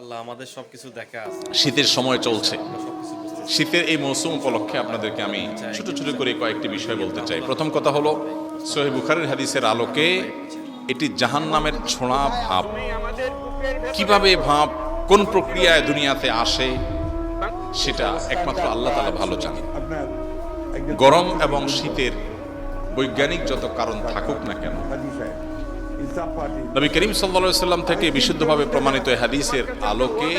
আল্লাহ আমাদের সবকিছু দেখা আছে। শীতের সময় চলছে। আমরা সবকিছু বুঝতেছি। শীতের এই মৌসুম উপলক্ষে আপনাদেরকে আমি ছোট ছোট করে কয়েকটি বিষয় বলতে চাই। প্রথম কথা হলো, সহিহ বুখারীর হাদিসের আলোকে এটি জাহান্নামের ছোঁয়া ভাব, কিভাবে ভাব কোন প্রক্রিয়ায় দুনিয়াতে আসে সেটা একমাত্র আল্লাহ তাআলা ভালো জানেন। গরম এবং শীতের বৈজ্ঞানিক যত কারণ থাকুক না কেন, নবী করিম সাল্লাল্লাহু আলাইহি সাল্লাম থেকে বিশুদ্ধভাবে প্রমাণিত এই হাদিসের আলোকে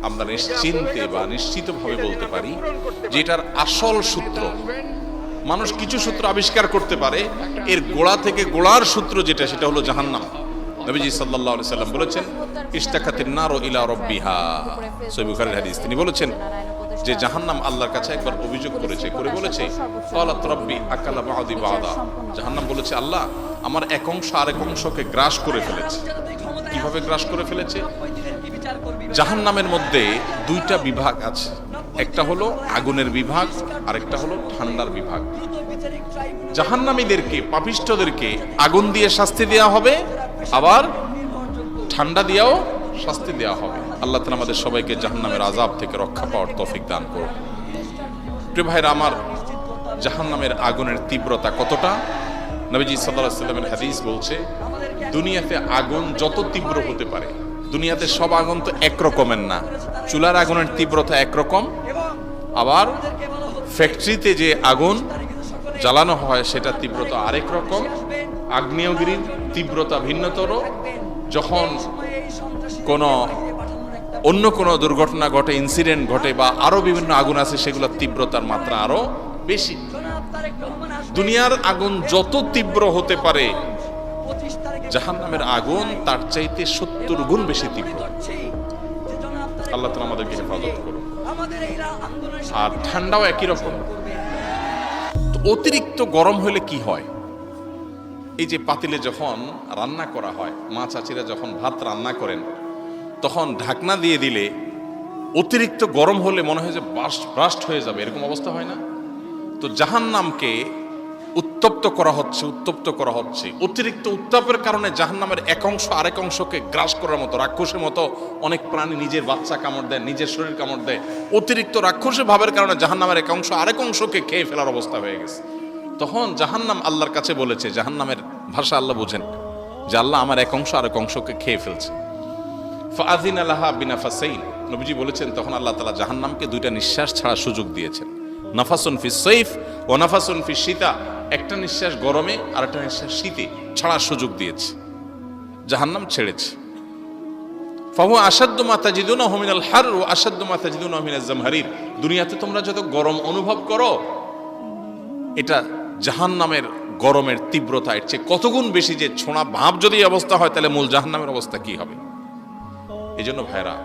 আমরা নিশ্চিন্তে বা নিশ্চিতভাবে বলতে পারি যে এটার আসল সূত্র, মানুষ কিছু সূত্র আবিষ্কার করতে পারে, এর গোড়া থেকে গোড়ার সূত্র যেটা সেটা হলো জাহান্নাম। নবীজি সাল্লাল্লাহু আলাইহি সাল্লাম বলেছেন, ইশতাকাতিন নারু ইলা রাব্বিহা, সহিহ বুখারীর হাদিস। তিনি বলেছেন যে জাহান্নাম আল্লাহর কাছে একবার অভিযোগ করেছে, করে বলেছে, ক্বালাত রাব্বি আকালা বা'দি বা'দা। জাহান্নাম বলেছে, আল্লাহ আমার এক অংশ আরেক অংশকে গ্রাস করে ফেলেছে। কিভাবে গ্রাস করে ফেলেছে? জাহান্নামের মধ্যে দুইটা বিভাগ আছে, একটা হলো আগুনের বিভাগ আর একটা হলো ঠান্ডার বিভাগ। জাহান্নামীদেরকে, পাপিষ্ঠদেরকে আগুন দিয়ে শাস্তি দেওয়া হবে, আবার ঠান্ডা দিয়েও শাস্তি দেওয়া হবে। আল্লাহ তাআলা আমাদের সবাইকে জাহান্নামের আযাব থেকে রক্ষা পাওয়ার তৌফিক দান করুন। প্রিয় ভাইরা আমার, জাহান্নামের আগুনের তীব্রতা কতটা? নবীজি সাল্লাল্লাহু আলাইহি ওয়াসাল্লামের হাদিস বলছে, দুনিয়াতে আগুন যত তীব্র হতে পারে, দুনিয়াতে সব আগুন তো এক রকমের না। চুলার আগুনের তীব্রতা একরকম, আবার ফ্যাক্টরিতে যে আগুন জ্বালানো হয় সেটা তীব্রতা আরেক রকম, আগ্নেয়গিরির তীব্রতা ভিন্নতর। যখন অন্য কোনো দুর্ঘটনা ঘটে, ইনসিডেন্ট ঘটে, বা আরো বিভিন্ন আগুন আছে, সেগুলোর তীব্রতার মাত্রা আরো বেশি। দুনিয়ার আগুন যত তীব্র হতে পারে, জাহান্নামের আগুন তার চাইতে 70 গুণ বেশি তীব্র। আল্লাহ তাআলা আমাদেরকে হেফাজত করুন। আর ঠান্ডাও একই রকম। তো অতিরিক্ত গরম হলে কি হয়? এই যে পাতিলে যখন রান্না করা হয়, মা চাচিরা যখন ভাত রান্না করেন, তখন ঢাকনা দিয়ে দিলে অতিরিক্ত গরম হলে মনে হয় যে ব্রাস্ট হয়ে যাবে, এরকম অবস্থা হয় না? তো জাহান্নামকে উত্তপ্ত করা হচ্ছে। অতিরিক্ত উত্তাপের কারণে জাহান্নামের এক অংশ আরেক অংশকে গ্রাস করার মতো, রাক্ষসের মতো অনেক প্রাণী নিজের বাচ্চা কামড় দেয়, নিজের শরীর কামড় দেয়। অতিরিক্ত রাক্ষসের ভাবের কারণে জাহান্নামের এক অংশ আরেক অংশকে খেয়ে ফেলার অবস্থা হয়ে গেছে। তখন জাহান্নাম আল্লাহর কাছে বলেছে, জাহান্নামের ভাষা আল্লাহ বুঝেন, যে আল্লাহ আমার এক অংশ আরেক অংশকে খেয়ে ফেলছে। ফাআযিনা লাহা বিনাফাসাইন, নবীজি বলেছেন, তখন আল্লাহ তাআলা জাহান্নামকে দুইটা নিঃশ্বাস ছাড়ার সুযোগ দিয়েছেন। নাফাসুন ফিস সাইফ ওয়া নাফাসুন ফিস শীতা, একটা নিঃশ্বাস গরমে আর একটা নিঃশ্বাস শীতে ছাড়ার সুযোগ দিয়েছে। জাহান্নাম ছেড়েছে। ফাহুয়া আশাদ্দু মা তাজিদুনাহু মিনাল হার ওয়া আশাদ্দু মা তাজিদুনাহু মিনাজ জামহারির। দুনিয়াতে তোমরা যত গরম অনুভব করো, এটা জাহান্নামের গরমের তীব্রতা এর চেয়ে কতগুণ বেশি। যে ছোঁড়া ভাব যদি অবস্থা হয়, তাহলে মূল জাহান্নামের অবস্থা কি হবে? এই জন্য ভাইরা,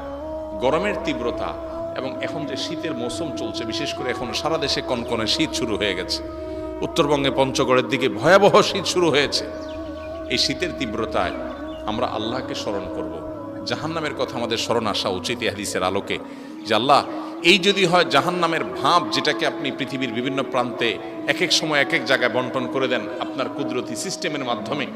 গরমের তীব্রতা এবং এখন যে শীতের মৌসুম চলছে, বিশেষ করে এখন সারা দেশে কনকনে শীত শুরু হয়ে গেছে, উত্তরবঙ্গে পঞ্চগড়ের দিকে ভয়াবহ শীত শুরু হয়েছে। এই শীতের তীব্রতায় আমরা আল্লাহকে স্মরণ করব। জাহান্নামের কথা আমাদের স্মরণ আসা উচিত এই হাদিসের আলোকে, যে আল্লাহ, এই যদি হয় জাহান্নামের ভাব, যেটাকে আপনি পৃথিবীর বিভিন্ন প্রান্তে এক এক সময় এক এক জায়গায় বন্টন করে দেন আপনার কুদরতি সিস্টেমের মাধ্যমে,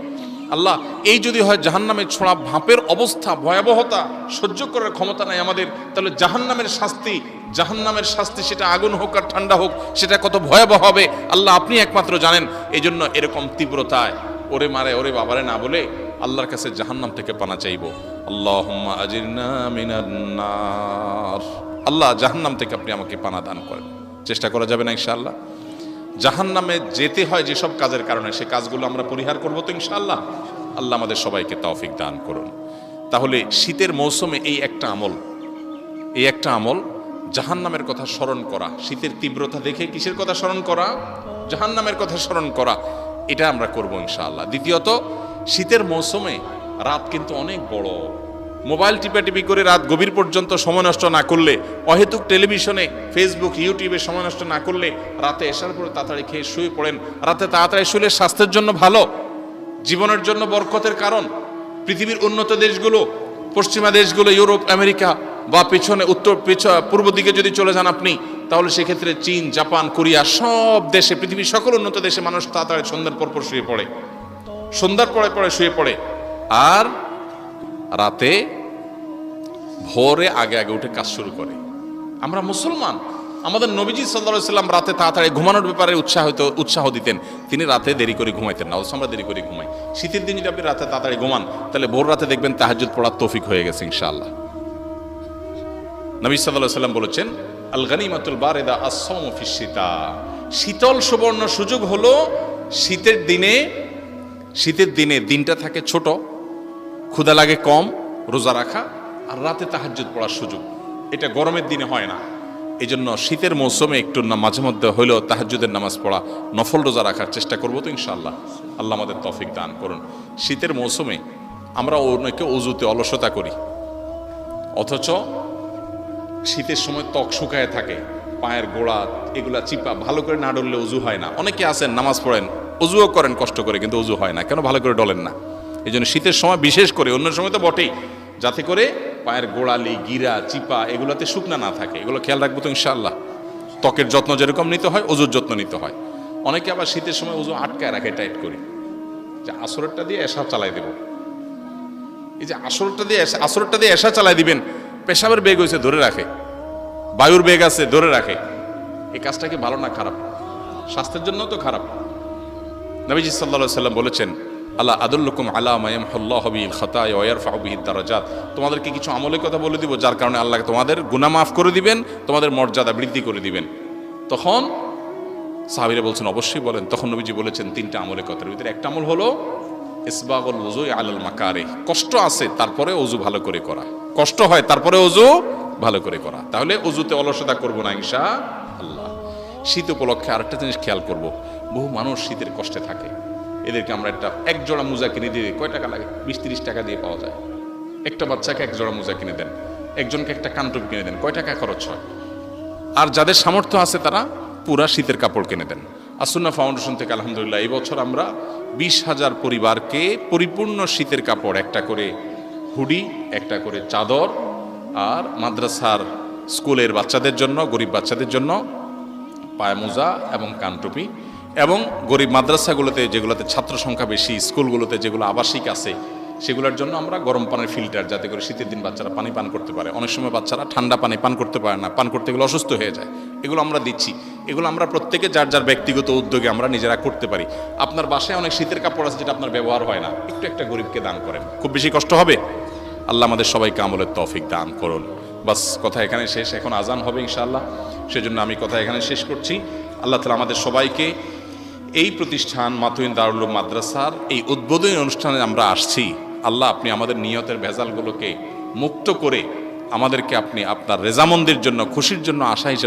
আল্লাহ, এই যদি হয় জাহান্নামের ছোঁড়া ভাপের অবস্থা, ভয়াবহতা সহ্য করার ক্ষমতা নাই আমাদের, তাহলে জাহান্নামের শাস্তি সেটা আগুন হোক আর ঠান্ডা হোক, সেটা কত ভয়াবহ হবে আল্লাহ আপনি একমাত্র জানেন। এই জন্য এরকম তীব্রতায় ওরে মারে ওরে বাবারে না বলে আল্লাহর কাছে জাহান্নাম থেকে পানা চাইব। আল্লাহুম্মা আজিরনা মিনান নার। আল্লাহ, জাহান্নাম থেকে আপনি আমাকে পানা দান করেন। চেষ্টা করা যাবে না ইনশাআল্লাহ? জাহান্নামে যেতে হয় যেসব কাজের কারণে, সে কাজগুলো আমরা পরিহার করবো তো ইনশাআল্লাহ। আল্লাহ আমাদের সবাইকে তৌফিক দান করুন। তাহলে শীতের মৌসুমে এই একটা আমল জাহান্নামের কথা স্মরণ করা, শীতের তীব্রতা দেখে কিসের কথা স্মরণ করা? জাহান্নামের কথা স্মরণ করা, এটা আমরা করবো ইনশাআল্লাহ। দ্বিতীয়ত, শীতের মৌসুমে রাত কিন্তু অনেক বড়। মোবাইল টিপাটিপি করে রাত গভীর পর্যন্ত সময় নষ্ট না করলে, অহেতুক টেলিভিশনে, ফেসবুক, ইউটিউবে সময় নষ্ট না করলে, রাতে এসার পরে তাড়াতাড়ি খেয়ে শুয়ে পড়েন। রাতে তাড়াতাড়ি শুলে স্বাস্থ্যের জন্য ভালো, জীবনের জন্য বরকতের কারণ। পৃথিবীর উন্নত দেশগুলো, পশ্চিমা দেশগুলো, ইউরোপ, আমেরিকা, বা পিছনে পূর্ব দিকে যদি চলে যান আপনি, তাহলে সেক্ষেত্রে চীন, জাপান, কোরিয়া, সব দেশে, পৃথিবীর সকল উন্নত দেশে মানুষ তাড়াতাড়ি সন্ধ্যার পর শুয়ে পড়ে, সন্ধ্যার পরে শুয়ে পড়ে। আর রাতে ভোরে আগে আগে উঠে কাজ শুরু করে। আমরা মুসলমান, আমাদের নবীজি সাল্লাল্লাহু আলাইহি সাল্লাম রাতে তাড়াতাড়ি ঘুমানোর ব্যাপারে উৎসাহ দিতেন, তিনি রাতে দেরি করে ঘুমাইতেন না, অথচ আমরা দেরি করে ঘুমাই। শীতের দিন যদি আপনি রাতে তাড়াতাড়ি ঘুমান, তাহলে ভোর রাতে দেখবেন তাহাজ্জুদ পড়ার তৌফিক হয়ে গেছে ইনশাআল্লাহ। নবী সাল্লাল্লাহু আলাইহি সাল্লাম বলেছেন, আল গানিমাতুল বারিদা আস-সাওমু ফিশ শিতা, শীতল সুবর্ণ সুযোগ হলো শীতের দিনে দিনটা থাকে ছোট, ক্ষুধা লাগে কম, রোজা রাখা আর রাতে তাহাজ্জুদ পড়ার সুযোগ। এটা গরমের দিনে হয় না। এই জন্য শীতের মৌসুমে একটু মাঝে মধ্যে হলেও তাহাজ্জুদের নামাজ পড়া, নফল রোজা রাখার চেষ্টা করবো তো ইনশাআল্লাহ। আল্লাহ আমাদের তৌফিক দান করুন। শীতের মৌসুমে আমরা অনেকে অজুতে অলসতা করি, অথচ শীতের সময় ত্বক শুকায় থাকে, পায়ের গোড়া এগুলা চিপা, ভালো করে না ডললে অজু হয় না। অনেকে আছেন নামাজ পড়েন, অজুও করেন কষ্ট করে, কিন্তু অজু হয় না কেন? ভালো করে ডলেন না। এই জন্য শীতের সময় বিশেষ করে, অন্য সময় তো বটেই, যাতে করে পায়ের গোড়ালি গিরা চিপা এগুলোতে শুকনা না থাকে, এগুলো খেয়াল রাখবো তো ইনশাআল্লাহ। ত্বকের যত্ন যেরকম নিতে হয়, অজুর যত্ন নিতে হয়। অনেকে আবার শীতের সময় অজু আটকায় রাখে, টাইট করি, যে আসরেরটা দিয়ে এসা চালাই দেব। এই যে আসরটা দিয়ে এসা চালাই দিবেন, পেশাবের বেগ হয়েছে ধরে রাখে, বায়ুর বেগ আছে ধরে রাখে। এই কাজটা কি ভালো না খারাপ? স্বাস্থ্যের জন্য তো খারাপ। নবীজি সাল্লাল্লাহু আলাইহি সাল্লাম বলেছেন, আল্লাহ আদুল্লুকুম আলা মা ইয়ামহুল্লাহু বিল খাতায়া ওয়া ইয়ারফাউ বিহিদ দারাজাত, তোমাদেরকে কিছু আমলের কথা বলে দিব যার কারণে আল্লাহ তোমাদের গুনাহ মাফ করে দিবেন, তোমাদের মর্যাদা বৃদ্ধি করে দিবেন। তখন সাহাবীরা বলছেন অবশ্যই বলেন। তখন নবীজি বলেছেন তিনটা আমলের কথার ভিতরে একটা আমল হলো ইসবাগুল ওযুই আলাল মাকারিহ, কষ্ট আছে তারপরে ওযু ভালো করে করা, কষ্ট হয় তারপরে ওযু ভালো করে করা। তাহলে ওযুতে অলসতা করব না ইনশাআল্লাহ। শীত উপলক্ষে আরেকটা জিনিস খেয়াল করব, বহু মানুষ শীতের কষ্টে থাকে, এদেরকে আমরা এক জোড়া মোজা কিনে দিয়ে, কয় টাকা লাগে? 20-30 টাকা দিয়ে পাওয়া যায়। একটা বাচ্চাকে এক জোড়া মোজা কিনে দেন, একজনকে একটা কানটুপি কিনে দেন, কয় টাকা খরচ হয়? আর যাদের সামর্থ্য আছে তারা পুরা শীতের কাপড় কিনে দেন। আসুন্নাহ ফাউন্ডেশন থেকে আলহামদুলিল্লাহ এই বছর আমরা 20,000 পরিবারকে পরিপূর্ণ শীতের কাপড়, একটা করে হুডি, একটা করে চাদর, আর মাদ্রাসার স্কুলের বাচ্চাদের জন্য, গরিব বাচ্চাদের জন্য পায়ে মোজা এবং কানটুপি, এবং গরিব মাদ্রাসাগুলোতে যেগুলোতে ছাত্র সংখ্যা বেশি, স্কুলগুলোতে যেগুলো আবাসিক আছে সেগুলোর জন্য আমরা গরম পানির ফিল্টার, যাতে করে শীতের দিন বাচ্চারা পানি পান করতে পারে। অনেক সময় বাচ্চারা ঠান্ডা পানি পান করতে পারে না, পান করতে গেলে অসুস্থ হয়ে যায়, এগুলো আমরা দিচ্ছি। এগুলো আমরা প্রত্যেকে যার যার ব্যক্তিগত উদ্যোগে আমরা নিজেরা করতে পারি। আপনার বাসায় অনেক শীতের কাপড় আছে যেটা আপনার ব্যবহার হয় না, একটু একটা গরিবকে দান করেন, খুব বেশি কষ্ট হবে। আল্লাহ আমাদের সবাইকে আমলের তৌফিক দান করুন। বাস, কথা এখানে শেষ, এখন আজান হবে ইনশাআল্লাহ, সেজন্য আমি কথা এখানে শেষ করছি। আল্লাহ তাআলা আমাদের সবাইকে এই প্রতিষ্ঠান মাতুইন দারুল উলুম মাদ্রাসার এই উদ্বোধনী অনুষ্ঠানে আমরা আসছি, আল্লাহ আপনি আমাদের নিয়তের ভেজালগুলোকে মুক্ত করে আমাদেরকে আপনি আপনার রেজামন্দির জন্য, খুশির জন্য আশা হিসেবে